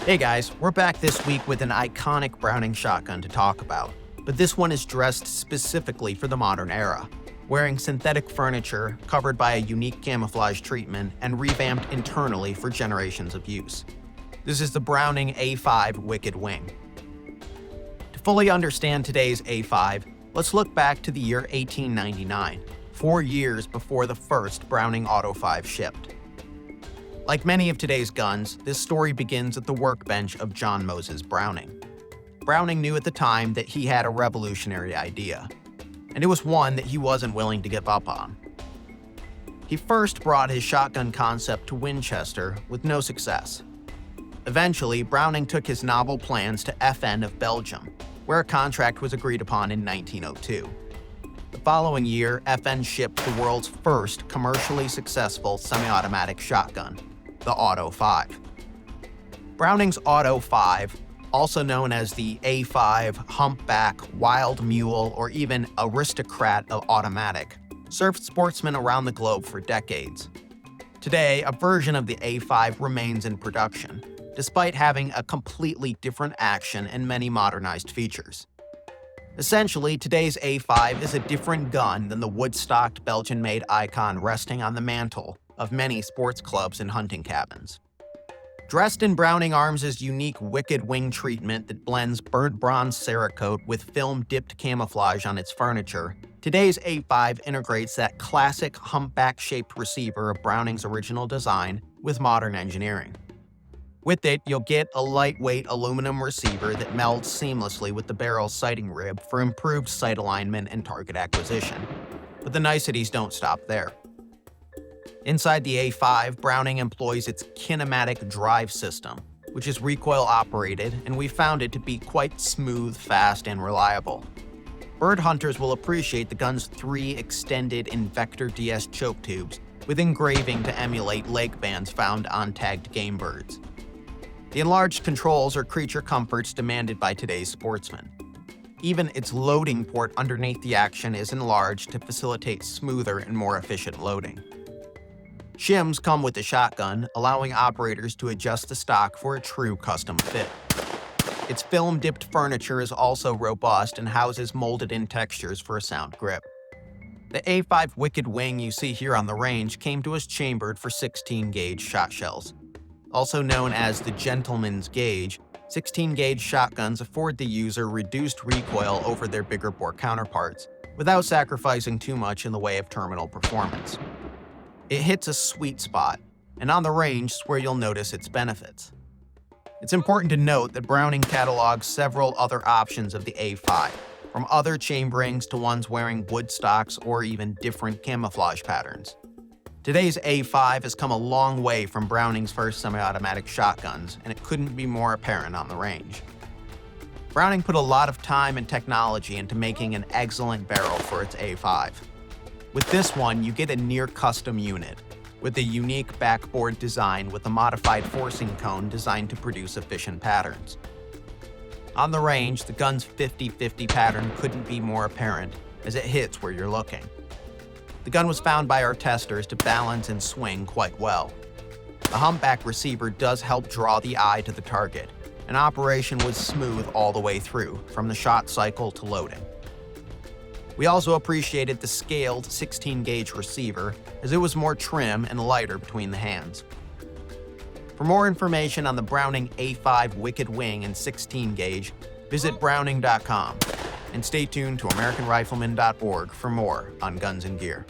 Hey guys, we're back this week with an iconic Browning shotgun to talk about, but this one is dressed specifically for the modern era, wearing synthetic furniture covered by a unique camouflage treatment and revamped internally for generations of use. This is the Browning A5 Wicked Wing. To fully understand today's A5, let's look back to the year 1899, 4 years before the first Browning Auto 5 shipped. Like many of today's guns, this story begins at the workbench of John Moses Browning. Browning knew at the time that he had a revolutionary idea, and it was one that he wasn't willing to give up on. He first brought his shotgun concept to Winchester with no success. Eventually, Browning took his novel plans to FN of Belgium, where a contract was agreed upon in 1902. The following year, FN shipped the world's first commercially successful semi-automatic shotgun, the Auto 5. Browning's Auto 5, also known as the A5 Humpback, Wild Mule, or even Aristocrat of Automatic, served sportsmen around the globe for decades. Today, a version of the A5 remains in production, despite having a completely different action and many modernized features. Essentially, today's A5 is a different gun than the wood-stocked Belgian-made icon resting on the mantle of many sports clubs and hunting cabins. Dressed in Browning Arms' unique Wicked Wing treatment that blends burnt bronze Cerakote with film-dipped camouflage on its furniture, today's A5 integrates that classic humpback-shaped receiver of Browning's original design with modern engineering. With it, you'll get a lightweight aluminum receiver that melds seamlessly with the barrel's sighting rib for improved sight alignment and target acquisition. But the niceties don't stop there. Inside the A5, Browning employs its kinematic drive system, which is recoil-operated, and we found it to be quite smooth, fast, and reliable. Bird hunters will appreciate the gun's 3 extended Invector DS choke tubes with engraving to emulate leg bands found on tagged game birds. The enlarged controls are creature comforts demanded by today's sportsmen. Even its loading port underneath the action is enlarged to facilitate smoother and more efficient loading. Shims come with the shotgun, allowing operators to adjust the stock for a true custom fit. Its film-dipped furniture is also robust and houses molded-in textures for a sound grip. The A5 Wicked Wing you see here on the range came to us chambered for 16-gauge shot shells. Also known as the gentleman's gauge, 16-gauge shotguns afford the user reduced recoil over their bigger bore counterparts, without sacrificing too much in the way of terminal performance. It hits a sweet spot, and on the range is where you'll notice its benefits. It's important to note that Browning catalogs several other options of the A5, from other chamberings to ones wearing wood stocks or even different camouflage patterns. Today's A5 has come a long way from Browning's first semi-automatic shotguns, and it couldn't be more apparent on the range. Browning put a lot of time and technology into making an excellent barrel for its A5. With this one, you get a near-custom unit, with a unique backboard design with a modified forcing cone designed to produce efficient patterns. On the range, the gun's 50-50 pattern couldn't be more apparent, as it hits where you're looking. The gun was found by our testers to balance and swing quite well. The humpback receiver does help draw the eye to the target, and operation was smooth all the way through, from the shot cycle to loading. We also appreciated the scaled 16-gauge receiver, as it was more trim and lighter between the hands. For more information on the Browning A5 Wicked Wing and 16-gauge, visit browning.com, and stay tuned to AmericanRifleman.org for more on guns and gear.